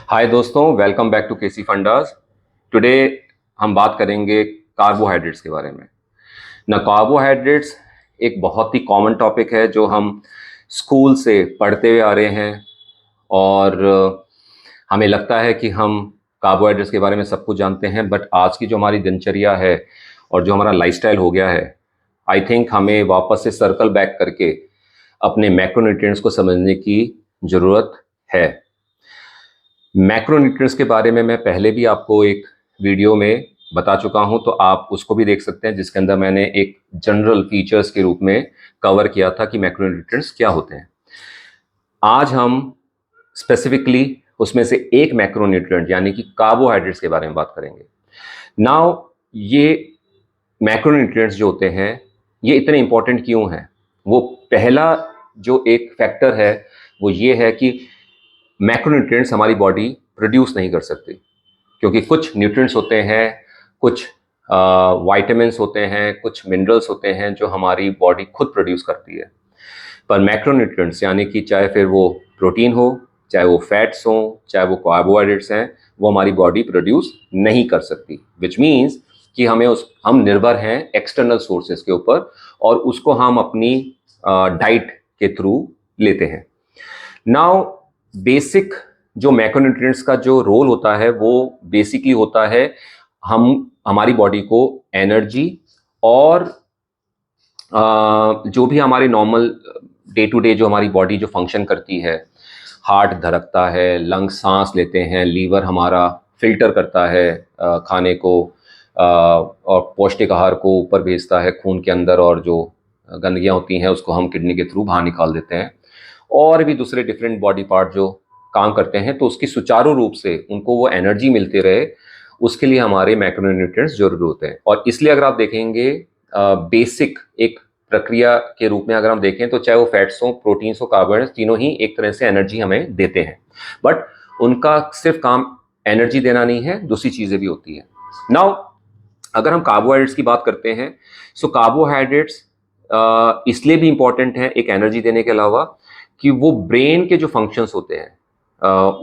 हाय दोस्तों, welcome back to KC fundas. Today हम बात करेंगे कार्बोहाइड्रेट्स के बारे में। ना कार्बोहाइड्रेट्स एक बहुत ही कॉमन टॉपिक है जो हम स्कूल से पढ़ते हुए आ रहे हैं और हमें लगता है कि हम कार्बोहाइड्रेट्स के बारे में सब कुछ जानते हैं। बट आज की जो हमारी दिनचर्या है और जो हमारा लाइफस्टाइल हो गया है, आई थिंक हमें वापस से सर्कल बैक करके अपने मैक्रोन्यूट्रिएंट्स को समझने की ज़रूरत है। मैक्रोन्यूट्रिएंट्स के बारे में मैं पहले भी आपको एक वीडियो में बता चुका हूं, तो आप उसको भी देख सकते हैं, जिसके अंदर मैंने एक जनरल फीचर्स के रूप में कवर किया था कि मैक्रोन्यूट्रिएंट्स क्या होते हैं। आज हम स्पेसिफिकली उसमें से एक मैक्रोन्यूट्रिएंट यानी कि कार्बोहाइड्रेट्स के बारे में बात करेंगे। नाउ ये मैक्रोन्यूट्रिएंट्स जो होते हैं ये इतने इंपॉर्टेंट क्यों हैं? वो पहला जो एक फैक्टर है वो ये है कि मैक्रोन्यूट्रिएंट्स हमारी बॉडी प्रोड्यूस नहीं कर सकती, क्योंकि कुछ न्यूट्रिएंट्स होते हैं, कुछ वाइटामिन्स होते हैं, कुछ मिनरल्स होते हैं जो हमारी बॉडी खुद प्रोड्यूस करती है। पर मैक्रोन्यूट्रिएंट्स यानी कि चाहे फिर वो प्रोटीन हो, चाहे वो फैट्स हो, चाहे वो कार्बोहाइड्रेट्स हैं, वो हमारी बॉडी प्रोड्यूस नहीं कर सकती। विच मीन्स कि हम निर्भर हैं एक्सटर्नल सोर्सेज के ऊपर और उसको हम अपनी डाइट के थ्रू लेते हैं। नाउ बेसिक जो मैक्रोन्यूट्रिएंट्स का जो रोल होता है वो बेसिकली होता है हमारी बॉडी को एनर्जी और जो भी हमारे नॉर्मल डे टू डे जो हमारी बॉडी जो फंक्शन करती है, हार्ट धड़कता है, लंग्स सांस लेते हैं, लीवर हमारा फिल्टर करता है खाने को और पौष्टिक आहार को ऊपर भेजता है खून के अंदर, और जो गंदगियाँ होती हैं उसको हम किडनी के थ्रू बाहर निकाल देते हैं, और भी दूसरे डिफरेंट बॉडी पार्ट जो काम करते हैं। तो उसकी सुचारू रूप से उनको वो एनर्जी मिलती रहे, उसके लिए हमारे मैक्रोन्यूट्रिएंट्स जरूरी होते हैं। और इसलिए अगर आप देखेंगे बेसिक एक प्रक्रिया के रूप में अगर हम देखें तो चाहे वो फैट्स हो, प्रोटीन्स हो, कार्बोहाइड्रेट्स, तीनों ही एक तरह से एनर्जी हमें देते हैं। बट उनका सिर्फ काम एनर्जी देना नहीं है, दूसरी चीज़ें भी होती हैं। नाउ अगर हम कार्बोहाइड्रेट्स की बात करते हैं, सो कार्बोहाइड्रेट्स इसलिए भी इंपॉर्टेंट है एक एनर्जी देने के अलावा कि वो ब्रेन के जो फंक्शंस होते हैं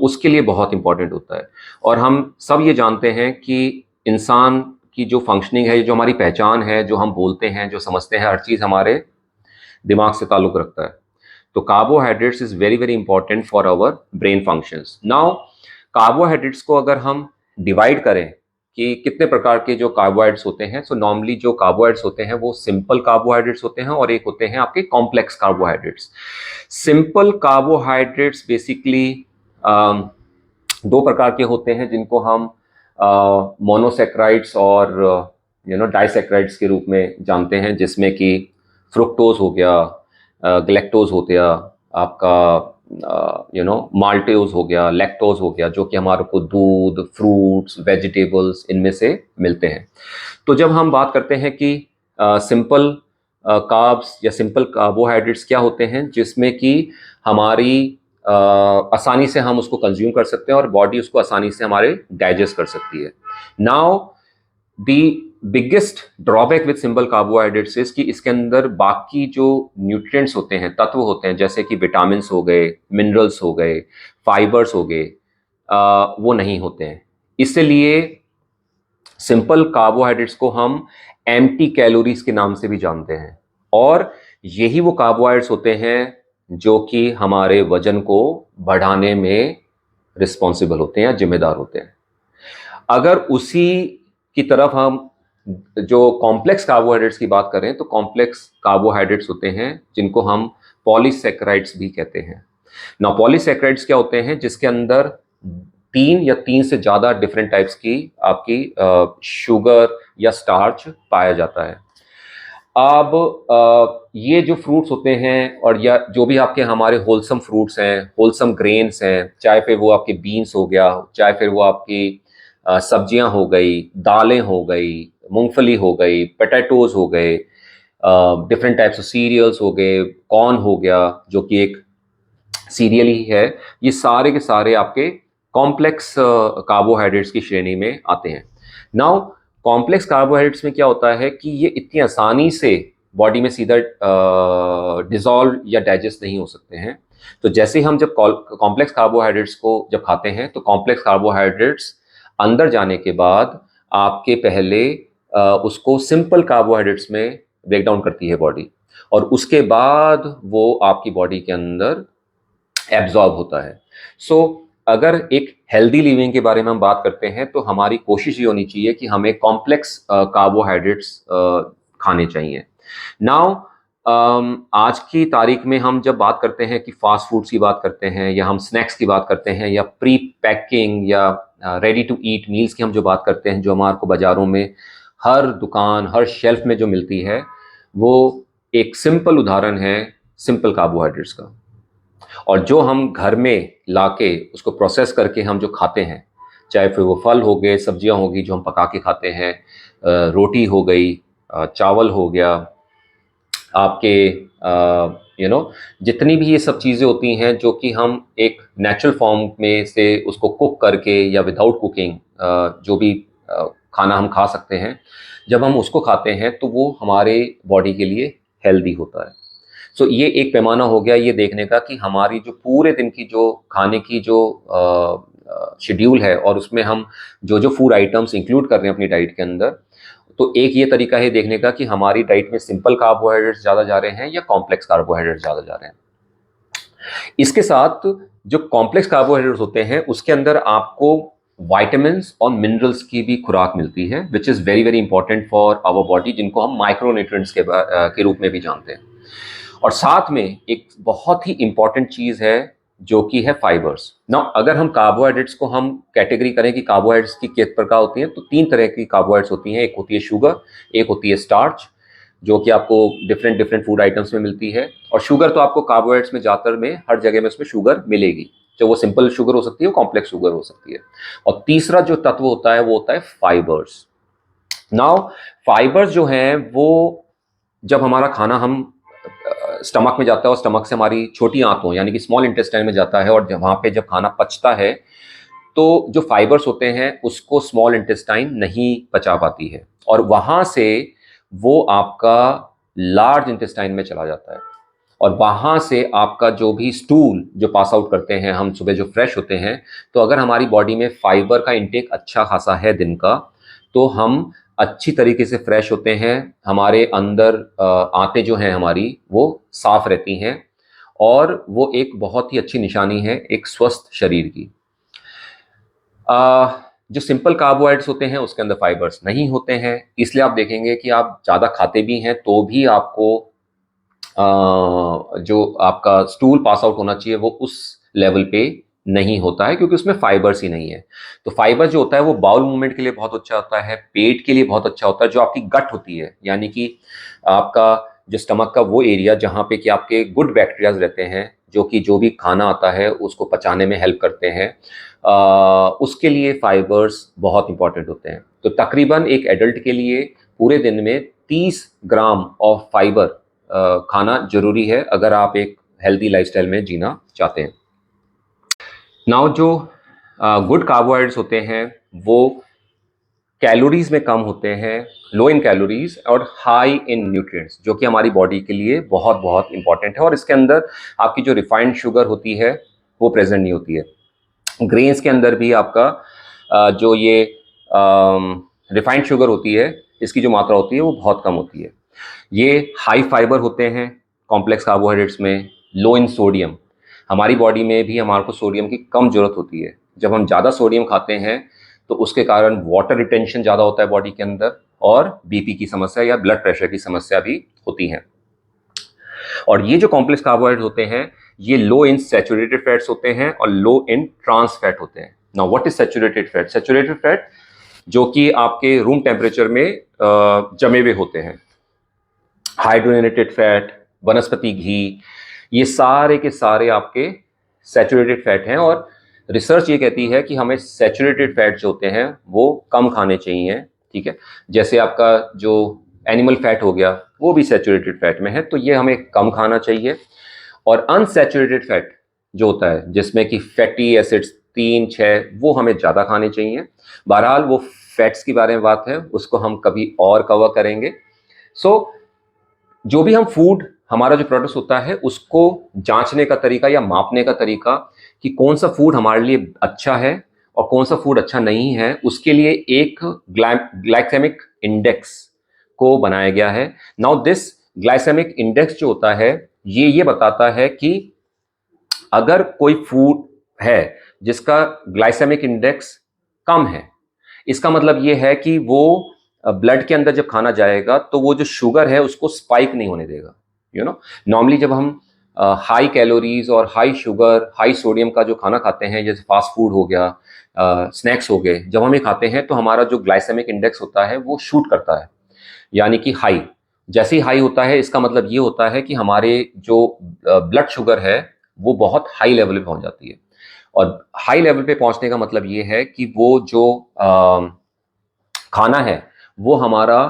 उसके लिए बहुत इंपॉर्टेंट होता है। और हम सब ये जानते हैं कि इंसान की जो फंक्शनिंग है, जो हमारी पहचान है, जो हम बोलते हैं, जो समझते हैं, हर चीज़ हमारे दिमाग से ताल्लुक़ रखता है। तो carbohydrates is very very important for our brain functions. Now carbohydrates को अगर हम डिवाइड करें कि कितने प्रकार के जो कार्बोहाइड्रेट्स होते हैं, सो नॉर्मली जो कार्बोहाइड्रेट्स होते हैं वो सिंपल कार्बोहाइड्रेट्स होते हैं और एक होते हैं आपके complex carbohydrates. Simple carbohydrates basically दो प्रकार के होते हैं, जिनको हम मोनोसेक्राइड्स और डाइसेक्राइड्स के रूप में जानते हैं, जिसमें कि फ्रुक्टोज हो गया, ग्लैक्टोज हो गया, आपका माल्टेज हो गया, लैक्टोज हो गया, जो कि हमारे को दूध, फ्रूट्स, वेजिटेबल्स इनमें से मिलते हैं। तो जब हम बात करते हैं कि सिंपल कार्ब्स या सिंपल कार्बोहाइड्रेट्स क्या होते हैं, जिसमें कि हमारी आसानी से हम उसको कंज्यूम कर सकते हैं और बॉडी उसको आसानी से हमारे डाइजेस्ट कर सकती है। Now the biggest drawback with simple carbohydrates is कि इसके अंदर बाकी जो न्यूट्रिएंट्स होते हैं, तत्व होते हैं, जैसे कि विटामिन हो गए, मिनरल्स हो गए, फाइबर्स हो गए, वो नहीं होते हैं। इसलिए सिंपल कार्बोहाइड्रेट्स को हम एम्प्टी कैलोरीज के नाम से भी जानते हैं, और यही वो कार्बोहाइड्रेट्स होते हैं जो कि हमारे वजन को बढ़ाने में रिस्पॉन्सिबल होते हैं या जिम्मेदार होते हैं। अगर उसी की तरफ हम जो कॉम्प्लेक्स कार्बोहाइड्रेट्स की बात करें तो कॉम्प्लेक्स कार्बोहाइड्रेट्स होते हैं जिनको हम पॉलीसैकेराइड्स भी कहते हैं। ना पॉलीसैकेराइड्स क्या होते हैं? जिसके अंदर तीन या तीन से ज़्यादा डिफरेंट टाइप्स की आपकी शुगर या स्टार्च पाया जाता है। अब ये जो फ्रूट्स होते हैं और या जो भी आपके हमारे होलसम फ्रूट्स हैं, होलसम ग्रेन्स हैं, चाहे फिर वो आपके बीन्स हो गया, चाहे फिर वो आपकी सब्जियां हो गई, दालें हो गई, मूंगफली हो गई, पोटैटोज हो गए, डिफरेंट टाइप्स ऑफ सीरियल्स हो गए, कॉर्न हो गया जो कि एक सीरियल ही है, ये सारे के सारे आपके कॉम्प्लेक्स कार्बोहाइड्रेट्स की श्रेणी में आते हैं। नाउ कॉम्प्लेक्स कार्बोहाइड्रेट्स में क्या होता है कि ये इतनी आसानी से बॉडी में सीधा डिसॉल्व या डाइजेस्ट नहीं हो सकते हैं, तो जैसे हम जब कॉम्प्लेक्स कार्बोहाइड्रेट्स को जब खाते हैं तो कॉम्प्लेक्स कार्बोहाइड्रेट्स अंदर जाने के बाद आपके पहले उसको सिंपल कार्बोहाइड्रेट्स में ब्रेक डाउन करती है बॉडी, और उसके बाद वो आपकी बॉडी के अंदर एब्जॉर्ब होता है। सो अगर एक हेल्दी लिविंग के बारे में हम बात करते हैं तो हमारी कोशिश ये होनी चाहिए कि हमें कॉम्प्लेक्स कार्बोहाइड्रेट्स खाने चाहिए। नाउ आज की तारीख में हम जब बात करते हैं कि फास्ट फूड्स की बात करते हैं या हम स्नैक्स की बात करते हैं या प्री पैकिंग या रेडी टू ईट मील्स की हम जो बात करते हैं, जो हमारे को बाज़ारों में हर दुकान हर शेल्फ में जो मिलती है, वो एक सिंपल उदाहरण है सिंपल कार्बोहाइड्रेट्स का। और जो हम घर में लाके उसको प्रोसेस करके हम जो खाते हैं, चाहे फिर वो फल हो गए, सब्जियां होगी जो हम पका के खाते हैं, रोटी हो गई, चावल हो गया, आपके जितनी भी ये सब चीज़ें होती हैं जो कि हम एक नेचुरल फॉर्म में से उसको कुक करके या विदाउट कुकिंग जो भी खाना हम खा सकते हैं, जब हम उसको खाते हैं तो वो हमारे बॉडी के लिए हेल्दी होता है। सो ये एक पैमाना हो गया ये देखने का कि हमारी जो पूरे दिन की जो खाने की जो शेड्यूल है और उसमें हम जो जो फूड आइटम्स इंक्लूड कर रहे हैं अपनी डाइट के अंदर, तो एक ये तरीका है देखने का कि हमारी डाइट में सिंपल कार्बोहाइड्रेट्स ज़्यादा जा रहे हैं या कॉम्प्लेक्स कार्बोहाइड्रेट्स ज़्यादा जा रहे हैं। इसके साथ जो कॉम्प्लेक्स कार्बोहाइड्रेट्स होते हैं उसके अंदर आपको वाइटामिन्स और मिनरल्स की भी खुराक मिलती है, which is very very important for our body, जिनको हम माइक्रोन्यूट्रिएंट्स के रूप में भी जानते हैं। और साथ में एक बहुत ही इंपॉर्टेंट चीज़ है जो कि है फाइबर्स। ना अगर हम कार्बोहाइड्रेट्स को हम कैटेगरी करें कि कार्बोहाइड्रेट्स की किस प्रकार होती हैं, तो 3 तरह की कार्बोहाइड्रेट्स होती हैं। एक होती है शुगर, एक होती है स्टार्च, जो कि आपको डिफरेंट डिफरेंट फूड आइटम्स में मिलती है। और शुगर तो आपको कार्बोहाइड्रेट्स में ज़्यादातर में हर जगह में उसमें शुगर मिलेगी, चाहे वो सिंपल शुगर हो सकती है, वो कॉम्प्लेक्स शुगर हो सकती है। और तीसरा जो तत्व होता है वो होता है फाइबर्स। नाउ फाइबर्स जो हैं वो जब हमारा खाना हम स्टमक में जाता है और स्टमक से हमारी छोटी आंतों यानी कि स्मॉल इंटेस्टाइन में जाता है, और वहाँ पे जब खाना पचता है तो जो फाइबर्स होते हैं उसको स्मॉल इंटेस्टाइन नहीं पचा पाती है, और वहाँ से वो आपका लार्ज इंटेस्टाइन में चला जाता है। और वहाँ से आपका जो भी स्टूल जो पास आउट करते हैं हम सुबह जो फ्रेश होते हैं, तो अगर हमारी बॉडी में फाइबर का इंटेक अच्छा खासा है दिन का, तो हम अच्छी तरीके से फ्रेश होते हैं, हमारे अंदर आंतें जो हैं हमारी वो साफ रहती हैं, और वो एक बहुत ही अच्छी निशानी है एक स्वस्थ शरीर की। जो सिंपल कार्बोहाइड्रेट्स होते हैं उसके अंदर फाइबर्स नहीं होते हैं, इसलिए आप देखेंगे कि आप ज़्यादा खाते भी हैं तो भी आपको जो आपका स्टूल पास आउट होना चाहिए वो उस लेवल पे नहीं होता है, क्योंकि उसमें फाइबर्स ही नहीं है। तो फाइबर जो होता है वो बाउल मूवमेंट के लिए बहुत अच्छा होता है, पेट के लिए बहुत अच्छा होता है। जो आपकी गट होती है यानी कि आपका जो स्टमक का वो एरिया जहाँ पे कि आपके गुड बैक्टीरियाज रहते हैं, जो कि जो भी खाना आता है उसको पचाने में हेल्प करते हैं, उसके लिए फाइबर्स बहुत इंपॉर्टेंट होते हैं। तो तकरीबन एक एडल्ट के लिए पूरे दिन में 30 ग्राम ऑफ फाइबर खाना जरूरी है अगर आप एक हेल्दी लाइफस्टाइल में जीना चाहते हैं। नाउ जो गुड कार्बोहाइड्रेट्स होते हैं वो कैलोरीज में कम होते हैं, लो इन कैलोरीज और हाई इन न्यूट्रिएंट्स, जो कि हमारी बॉडी के लिए बहुत बहुत इंपॉर्टेंट है। और इसके अंदर आपकी जो रिफाइंड शुगर होती है वो प्रेजेंट नहीं होती है। ग्रेन्स के अंदर भी आपका जो ये रिफाइंड शुगर होती है इसकी जो मात्रा होती है वो बहुत कम होती है। ये हाई फाइबर होते हैं कॉम्प्लेक्स कार्बोहाइड्रेट्स में, लो इन सोडियम। हमारी बॉडी में भी हमारे को सोडियम की कम जरूरत होती है। जब हम ज़्यादा सोडियम खाते हैं तो उसके कारण वाटर रिटेंशन ज़्यादा होता है बॉडी के अंदर, और बीपी की समस्या या ब्लड प्रेशर की समस्या भी होती है। और ये जो कॉम्प्लेक्स कार्बोहाइड्रेट होते हैं ये लो इन सैचुरेटेड फैट्स होते हैं और लो इन ट्रांस फैट होते हैं। Now what is saturated fat? Saturated fat जो कि आपके रूम टेम्परेचर में जमे हुए होते हैं, हाइड्रोजनेटेड फैट, वनस्पति घी, ये सारे के सारे आपके सैचुरेटेड फैट हैं। और रिसर्च ये कहती है कि हमें सैचुरेटेड फैट जो होते हैं वो कम खाने चाहिए, ठीक है। जैसे आपका जो एनिमल फैट हो गया वो भी सैचुरेटेड फैट में है, तो ये हमें कम खाना चाहिए। और अनसैचुरेटेड फैट जो होता है जिसमें कि फैटी एसिड्स 3-6 वो हमें ज़्यादा खाने चाहिए। बहरहाल वो फैट्स के बारे में बात है, उसको हम कभी और कवर करेंगे। सो जो भी हम फूड हमारा जो प्रोडक्ट होता है उसको जांचने का तरीका या मापने का तरीका कि कौन सा फूड हमारे लिए अच्छा है और कौन सा फूड अच्छा नहीं है, उसके लिए एक ग्लाइसेमिक इंडेक्स को बनाया गया है। नाउ दिस ग्लाइसेमिक इंडेक्स जो होता है ये बताता है कि अगर कोई फूड है जिसका ग्लाइसेमिक इंडेक्स कम है, इसका मतलब ये है कि वो ब्लड के अंदर जब खाना जाएगा तो वो जो शुगर है उसको स्पाइक नहीं होने देगा। नॉर्मली जब हम हाई कैलोरीज और हाई शुगर हाई सोडियम का जो खाना खाते हैं, जैसे फास्ट फूड हो गया, स्नैक्स हो गए, जब हम ये खाते हैं तो हमारा जो ग्लाइसेमिक इंडेक्स होता है वो शूट करता है, यानी कि हाई। जैसे ही हाई होता है इसका मतलब ये होता है कि हमारे जो ब्लड शुगर है वो बहुत हाई लेवल पे पहुंच जाती है। और हाई लेवल पे पहुंचने का मतलब ये है कि वो जो खाना है वो हमारा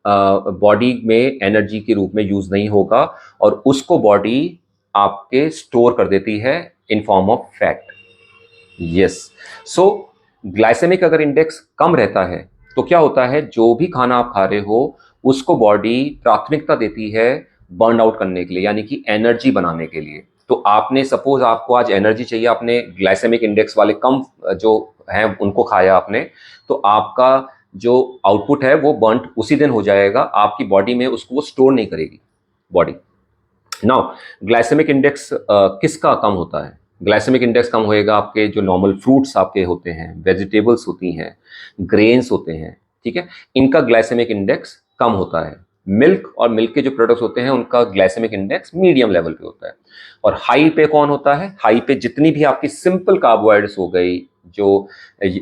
बॉडी में एनर्जी के रूप में यूज नहीं होगा और उसको बॉडी आपके स्टोर कर देती है in form of fat. Yes, so glycemic अगर इंडेक्स कम रहता है तो क्या होता है, जो भी खाना आप खा रहे हो उसको बॉडी प्राथमिकता देती है बर्न आउट करने के लिए, यानी कि एनर्जी बनाने के लिए। तो आपने सपोज आपको आज एनर्जी चाहिए, आपने ग्लाइसेमिक इंडेक्स वाले कम जो हैं उनको खाया आपने, तो आपका जो आउटपुट है वो बर्न उसी दिन हो जाएगा, आपकी बॉडी में उसको वो स्टोर नहीं करेगी बॉडी। नाउ ग्लाइसेमिक इंडेक्स किसका कम होता है? ग्लाइसेमिक इंडेक्स कम होएगा आपके जो नॉर्मल फ्रूट्स आपके होते हैं, वेजिटेबल्स होती हैं, ग्रेन्स होते हैं, ठीक है, इनका ग्लाइसेमिक इंडेक्स कम होता है। मिल्क और मिल्क के जो प्रोडक्ट्स होते हैं उनका ग्लाइसेमिक इंडेक्स मीडियम लेवल पे होता है। और हाई पे कौन होता है? हाई पे जितनी भी आपकी सिंपल कार्बोहाइड्रेट्स हो गई, जो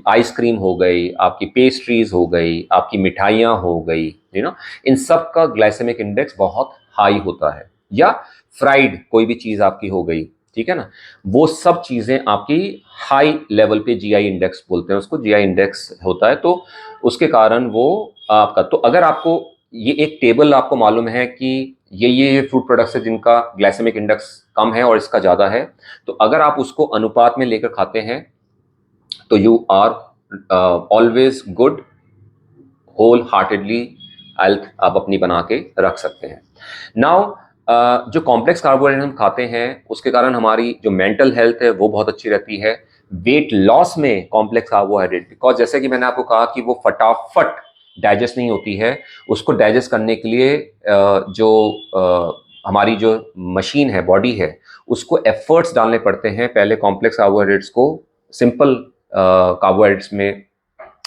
आइसक्रीम हो गई, आपकी पेस्ट्रीज हो गई, आपकी मिठाइयाँ हो गई, इन सब का ग्लाइसेमिक इंडेक्स बहुत हाई होता है। या फ्राइड कोई भी चीज़ आपकी हो गई, ठीक है ना, वो सब चीज़ें आपकी हाई लेवल पे जीआई इंडेक्स बोलते हैं उसको, जीआई इंडेक्स होता है, तो उसके कारण वो आपका। तो अगर आपको ये एक टेबल आपको मालूम है कि ये फूड प्रोडक्ट्स है जिनका ग्लाइसेमिक इंडेक्स कम है और इसका ज़्यादा है, तो अगर आप उसको अनुपात में लेकर खाते हैं तो you are always good, whole heartedly health आप अपनी बना के रख सकते हैं। नाउ जो कॉम्प्लेक्स कार्बोहाइड्रेट हम खाते हैं उसके कारण हमारी जो मेंटल हेल्थ है वो बहुत अच्छी रहती है। वेट लॉस में कॉम्प्लेक्स कार्बोहाइड्रेट, बिकॉज जैसे कि मैंने आपको कहा कि वो फटाफट डाइजेस्ट नहीं होती है, उसको डाइजेस्ट करने के लिए हमारी जो मशीन है, बॉडी है, उसको एफर्ट्स डालने पड़ते हैं पहले कॉम्प्लेक्स कार्बोहाइड्रेट्स को सिंपल कार्बोहाइड्रेट्स में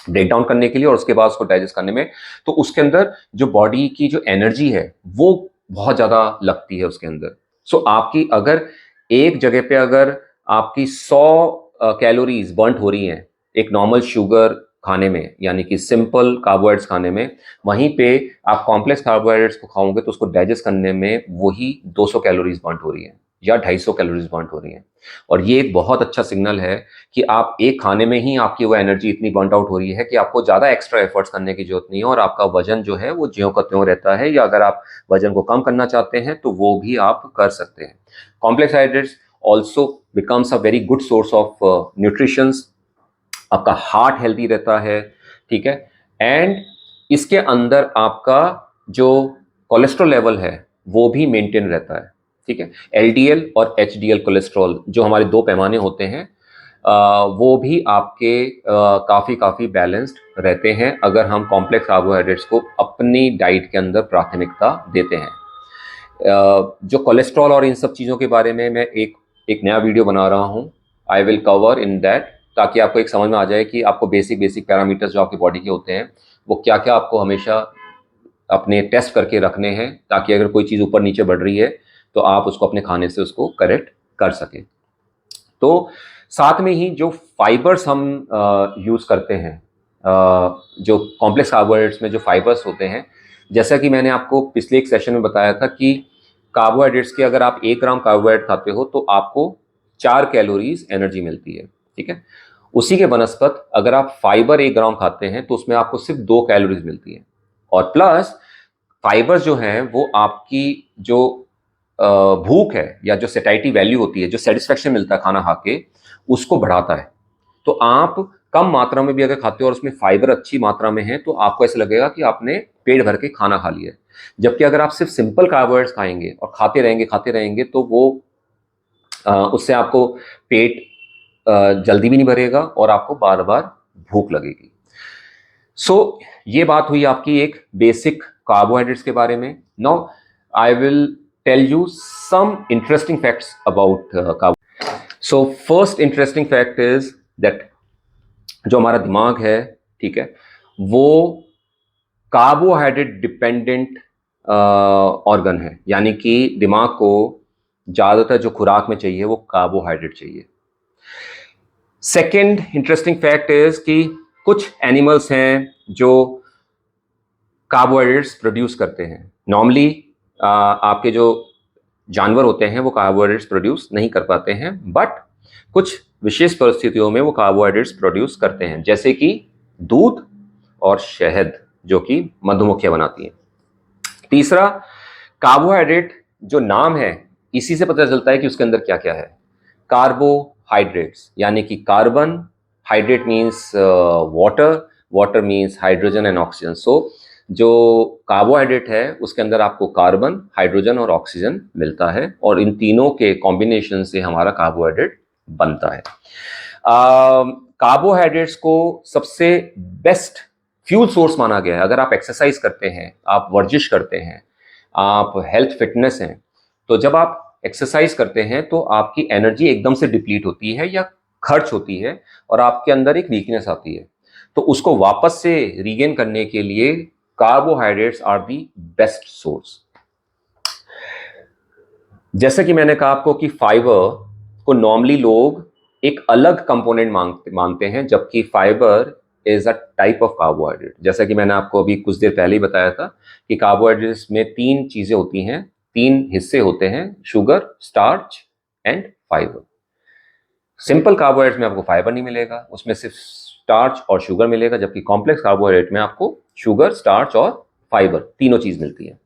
ब्रेक डाउन करने के लिए और उसके बाद उसको डाइजेस्ट करने में। तो उसके अंदर जो बॉडी की जो एनर्जी है वो बहुत ज़्यादा लगती है उसके अंदर। सो आपकी अगर एक जगह पे अगर आपकी 100 कैलोरीज बर्न हो रही हैं एक नॉर्मल शुगर खाने में, यानी कि सिंपल कार्बोहाइड्रेट्स खाने में, वहीं पे आप कॉम्प्लेक्स कार्बोहाइड्रेट्स को खाओगे तो उसको डाइजेस्ट करने में वही 200 कैलोरीज बर्न हो रही है या 250 कैलोरीज बर्न हो रही हैं। और ये एक बहुत अच्छा सिग्नल है कि आप एक खाने में ही आपकी वो एनर्जी इतनी बर्न आउट हो रही है कि आपको ज़्यादा एक्स्ट्रा एफर्ट्स करने की जरूरत नहीं है और आपका वजन जो है वो ज्यों का त्यों रहता है, या अगर आप वजन को कम करना चाहते हैं तो वो भी आप कर सकते हैं। Complex hydrates also becomes a very good source of nutritions, आपका हार्ट हेल्दी रहता है, ठीक है, एंड इसके अंदर आपका जो कोलेस्ट्रॉल लेवल है वो भी मेंटेन रहता है, ठीक है। एलडीएल और एचडीएल कोलेस्ट्रॉल जो हमारे दो पैमाने होते हैं वो भी आपके काफ़ी बैलेंस्ड रहते हैं अगर हम कॉम्प्लेक्स कार्बोहाइड्रेट्स को अपनी डाइट के अंदर प्राथमिकता देते हैं। जो कोलेस्ट्रॉल और इन सब चीज़ों के बारे में मैं एक नया वीडियो बना रहा हूँ, I will cover in that, ताकि आपको एक समझ में आ जाए कि आपको बेसिक पैरामीटर्स जो आपकी बॉडी के होते हैं वो क्या क्या आपको हमेशा अपने टेस्ट करके रखने हैं, ताकि अगर कोई चीज़ ऊपर नीचे बढ़ रही है तो आप उसको अपने खाने से उसको करेक्ट कर सकें। तो साथ में ही जो फाइबर्स हम यूज़ करते हैं, जो कॉम्प्लेक्स कार्बोहाइड्रेट्स में जो फाइबर्स होते हैं, जैसा कि मैंने आपको पिछले एक सेशन में बताया था कि कार्बोहाइड्रेट्स के अगर आप 1 ग्राम कार्बोहाइड्रेट खाते हो तो आपको 4 कैलोरीज एनर्जी मिलती है, ठीक है। उसी के बनस्पत अगर आप फाइबर 1 ग्राम खाते हैं तो उसमें आपको सिर्फ 2 कैलोरीज मिलती है। और प्लस फाइबर्स जो हैं वो आपकी जो भूख है या जो सेटाइटी वैल्यू होती है, जो सेटिस्फेक्शन मिलता है खाना खा के, उसको बढ़ाता है। तो आप कम मात्रा में भी अगर खाते हो और उसमें फाइबर अच्छी मात्रा में है तो आपको ऐसा लगेगा कि आपने पेट भर के खाना खा लिया है। जबकि अगर आप सिर्फ सिंपल कार्बोहाइड्रेट्स खाएंगे और खाते रहेंगे तो वो उससे आपको पेट जल्दी भी नहीं भरेगा और आपको बार बार भूख लगेगी। सो ये बात हुई आपकी एक बेसिक कार्बोहाइड्रेट्स के बारे में। Now I will tell you some interesting facts about carbohydrate. So first interesting fact is that जो हमारा दिमाग है, ठीक है, वो कार्बोहाइड्रेट डिपेंडेंट ऑर्गन है, यानी कि दिमाग को ज़्यादातर जो खुराक में चाहिए वो कार्बोहाइड्रेट चाहिए। सेकेंड इंटरेस्टिंग फैक्ट इज कि कुछ एनिमल्स हैं जो कार्बोहाइड्रेट्स प्रोड्यूस करते हैं। नॉर्मली आपके जो जानवर होते हैं वो कार्बोहाइड्रेट्स प्रोड्यूस नहीं कर पाते हैं, बट कुछ विशेष परिस्थितियों में वो कार्बोहाइड्रेट्स प्रोड्यूस करते हैं, जैसे कि दूध और शहद जो कि मधुमक्खियां बनाती हैं। तीसरा, कार्बोहाइड्रेट जो नाम है इसी से पता चलता है कि उसके अंदर क्या क्या है। कार्बोहाइड्रेट्स यानी कि carbon, hydrate means water, water means hydrogen and oxygen. So जो कार्बोहाइड्रेट है उसके अंदर आपको कार्बन, हाइड्रोजन और ऑक्सीजन मिलता है, और इन तीनों के कॉम्बिनेशन से हमारा कार्बोहाइड्रेट बनता है। कार्बोहाइड्रेट्स को सबसे बेस्ट फ्यूल सोर्स माना गया है। अगर आप एक्सरसाइज करते हैं, आप वर्जिश करते हैं, आप हेल्थ फिटनेस हैं, तो जब आप एक्सरसाइज करते हैं तो आपकी एनर्जी एकदम से डिप्लीट होती है या खर्च होती है और आपके अंदर एक वीकनेस आती है। तो उसको वापस से रीगेन करने के लिए carbohydrates are the best source. जैसे कि मैंने कहा आपको कि फाइबर को नॉर्मली लोग एक अलग कंपोनेंट मानते हैं, जबकि fibre is a type of carbohydrate. जैसा कि मैंने आपको अभी कुछ देर पहले ही बताया था कि कार्बोहाइड्रेट्स में तीन चीजें होती हैं, तीन हिस्से होते हैं, sugar, starch and fibre. Simple carbohydrates में आपको फाइबर नहीं मिलेगा, उसमें सिर्फ स्टार्च और शुगर मिलेगा, जबकि कॉम्प्लेक्स कार्बोहाइड्रेट में आपको शुगर, स्टार्च और फाइबर तीनों चीज मिलती है।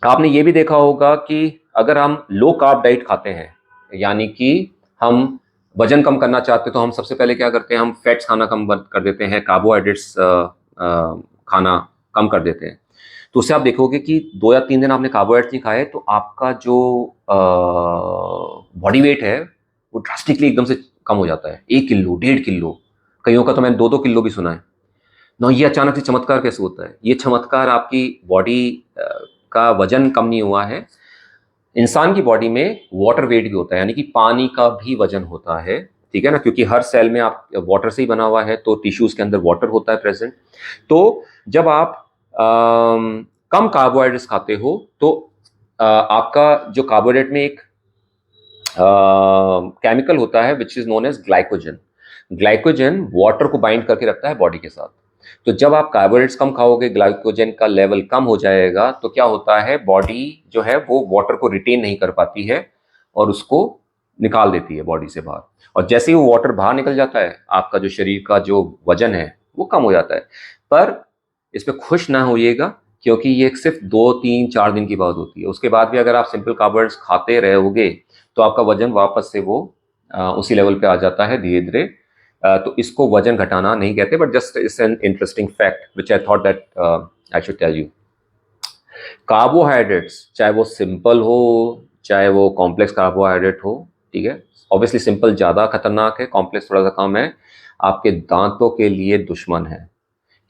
आपने ये भी देखा होगा कि अगर हम लो कार्ब डाइट खाते हैं, यानी कि हम वजन कम करना चाहते हैं, तो हम सबसे पहले क्या करते हैं, हम फैट्स खाना कम कर देते हैं, कार्बोहाइड्रेट्स खाना कम कर देते हैं। तो उससे आप देखोगे कि 2 या 3 दिन आपने कार्बोहाइड्रेट्स नहीं खाए तो आपका जो बॉडी वेट है वो ड्रास्टिकली एकदम से कम हो जाता है। 1 किलो, 1.5 किलो, कईयों का तो मैंने 2-2 किलो भी सुना है ना। ये अचानक से चमत्कार कैसे होता है? ये चमत्कार आपकी बॉडी का वजन कम नहीं हुआ है। इंसान की बॉडी में वाटर वेट भी होता है, यानी कि पानी का भी वजन होता है, ठीक है ना, क्योंकि हर सेल में आप वाटर से ही बना हुआ है, तो टिश्यूज के अंदर वाटर होता है प्रेजेंट। तो जब आप कम कार्बोहाइड्रेट्स खाते हो तो आपका जो कार्बोहाइड्रेट में एक केमिकल होता है which is known as glycogen. Glycogen water को बाइंड करके रखता है बॉडी के साथ। तो जब आप कार्बोहाइड्रेट्स कम खाओगे, ग्लाइकोजन का लेवल कम हो जाएगा, तो क्या होता है, बॉडी जो है वो वाटर को रिटेन नहीं कर पाती है और उसको निकाल देती है बॉडी से बाहर। और जैसे ही वो वाटर बाहर निकल जाता है, आपका जो शरीर का जो वजन है वो कम हो जाता है। पर इसमें खुश ना होइएगा, क्योंकि ये सिर्फ 2-3-4 दिन की बात होती है। उसके बाद भी अगर आप सिंपल कार्बोहाइड्रेट्स खाते रहोगे तो आपका वजन वापस से वो उसी लेवल पे आ जाता है धीरे धीरे। तो इसको वजन घटाना नहीं कहते, but just it's an interesting fact which I thought that I should tell you. Carbohydrates चाहे वो सिंपल हो चाहे वो कॉम्प्लेक्स कार्बोहाइड्रेट हो, ठीक है, ऑब्वियसली सिंपल ज़्यादा खतरनाक है, कॉम्प्लेक्स थोड़ा सा कम है, आपके दांतों के लिए दुश्मन है,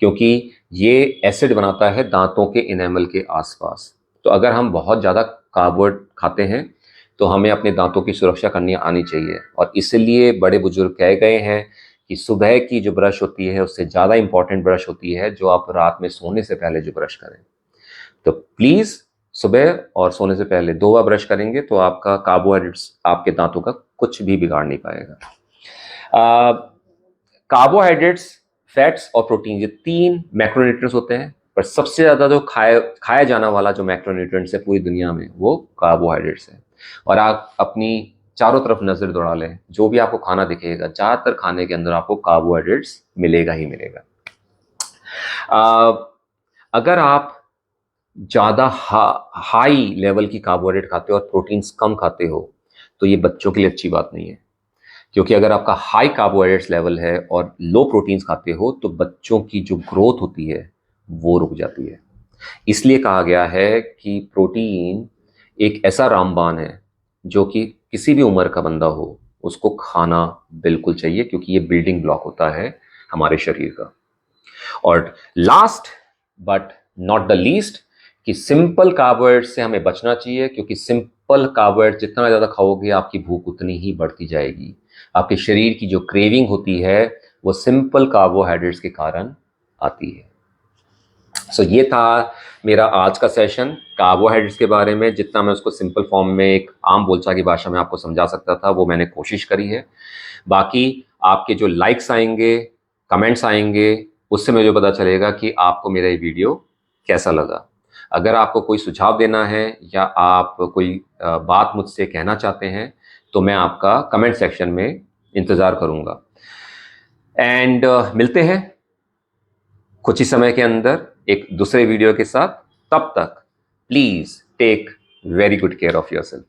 क्योंकि ये एसिड बनाता है दांतों के इनेमल के आसपास। तो अगर हम बहुत ज़्यादा कार्बोहाइड्रेट खाते हैं तो हमें अपने दांतों की सुरक्षा करनी आनी चाहिए। और इसलिए बड़े बुजुर्ग कह गए हैं कि सुबह की जो ब्रश होती है उससे ज़्यादा इंपॉर्टेंट ब्रश होती है जो आप रात में सोने से पहले जो ब्रश करें। तो प्लीज़ सुबह और सोने से पहले 2 बार ब्रश करेंगे तो आपका कार्बोहाइड्रेट्स आपके दांतों का कुछ भी बिगाड़ नहीं पाएगा। कार्बोहाइड्रेट्स, फैट्स और प्रोटीन, ये 3 मैक्रोन्यूट्रिएंट्स होते हैं, पर सबसे ज़्यादा जो खाया जाना वाला जो मैक्रोन्यूट्रिएंट्स है पूरी दुनिया में वो कार्बोहाइड्रेट्स है। और आप अपनी चारों तरफ नज़र दौड़ा लें, जो भी आपको खाना दिखेगा, ज़्यादातर खाने के अंदर आपको कार्बोहाइड्रेट्स मिलेगा ही मिलेगा। अगर आप ज़्यादा हाई लेवल की कार्बोहाइड्रेट खाते हो और प्रोटीन्स कम खाते हो तो ये बच्चों के लिए अच्छी बात नहीं है, क्योंकि अगर आपका हाई कार्बोहाइड्रेट्स लेवल है और लो प्रोटीन्स खाते हो तो बच्चों की जो ग्रोथ होती है वो रुक जाती है। इसलिए कहा गया है कि प्रोटीन एक ऐसा रामबाण है जो कि किसी भी उम्र का बंदा हो उसको खाना बिल्कुल चाहिए, क्योंकि ये बिल्डिंग ब्लॉक होता है हमारे शरीर का। और last but not the least, कि सिंपल कार्बोहाइड्रेट से हमें बचना चाहिए, क्योंकि सिंपल कार्बोहाइड्रेट जितना ज़्यादा खाओगे आपकी भूख उतनी ही बढ़ती जाएगी। आपके शरीर की जो क्रेविंग होती है वो सिंपल कार्बोहाइड्रेट्स के कारण आती है। सो ये था मेरा आज का सेशन कार्बोहाइड्रेट्स के बारे में। जितना मैं उसको सिंपल फॉर्म में एक आम बोलचाल की भाषा में आपको समझा सकता था वो मैंने कोशिश करी है। बाकी आपके जो लाइक्स आएंगे, कमेंट्स आएंगे, उससे मुझे पता चलेगा कि आपको मेरा ये वीडियो कैसा लगा। अगर आपको कोई सुझाव देना है या आप कोई बात मुझसे कहना चाहते हैं तो मैं आपका कमेंट सेक्शन में इंतज़ार करूँगा। एंड मिलते हैं कुछ ही समय के अंदर एक दूसरे वीडियो के साथ। तब तक please take very good care of yourself.